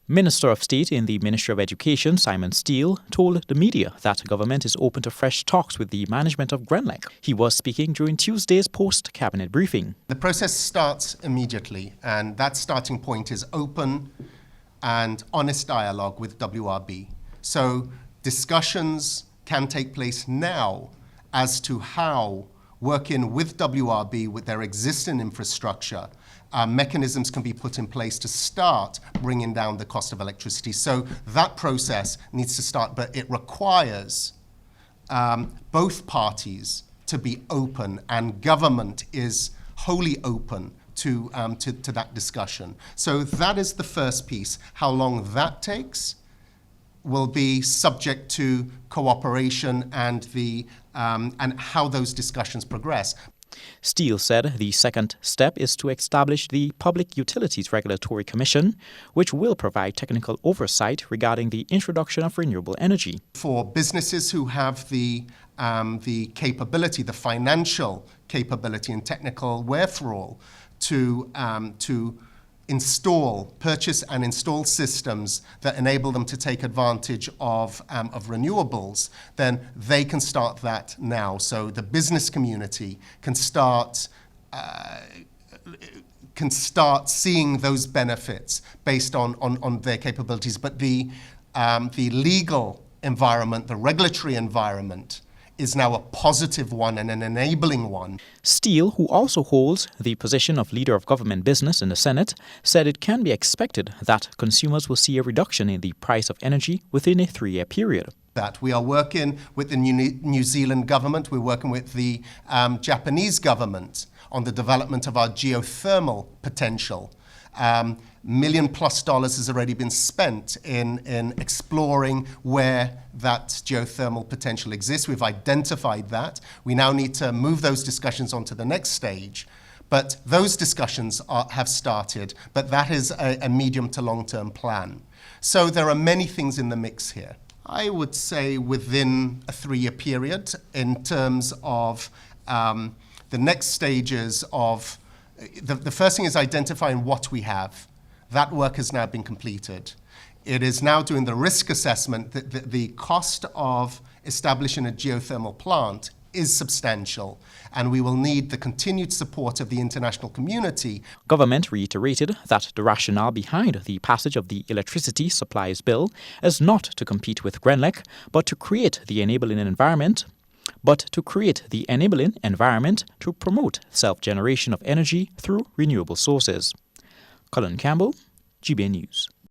Minister of State in the Ministry of Education, Simon Steele, told the media that government is open to fresh talks with the management of Grenlec. He was speaking during Tuesday's post-cabinet briefing. The process starts immediately, and that starting point is open and honest dialogue with WRB. So discussions can take place now as to how working with WRB with their existing infrastructure, mechanisms can be put in place to start bringing down the cost of electricity. So that process needs to start, but it requires both parties to be open, and government is wholly open to that discussion. So that is the first piece. How long that takes will be subject to cooperation and and how those discussions progress. Steele said the second step is to establish the Public Utilities Regulatory Commission, which will provide technical oversight regarding the introduction of renewable energy. For businesses who have the capability, the financial capability and technical wherewithal to purchase and install systems that enable them to take advantage of renewables, then they can start that now. So the business community can start seeing those benefits based on their capabilities. But the legal environment, the regulatory environment, is now a positive one and an enabling one. Steele, who also holds the position of Leader of Government Business in the Senate, said it can be expected that consumers will see a reduction in the price of energy within a 3-year period. That we are working with the New Zealand government, we're working with the Japanese government on the development of our geothermal potential. $1 million+ has already been spent in exploring where that geothermal potential exists. We've identified that. We now need to move those discussions on to the next stage. But those discussions have started, but that is a medium to long-term plan. So there are many things in the mix here. I would say within a 3-year period, in terms of the next stages of the first thing is identifying what we have. That work has now been completed. It is now doing the risk assessment. The cost of establishing a geothermal plant is substantial, and we will need the continued support of the international community. Government reiterated that the rationale behind the passage of the Electricity Supplies Bill is not to compete with Grenlec, but to create the enabling environment to promote self-generation of energy through renewable sources. Colin Campbell, GBN News.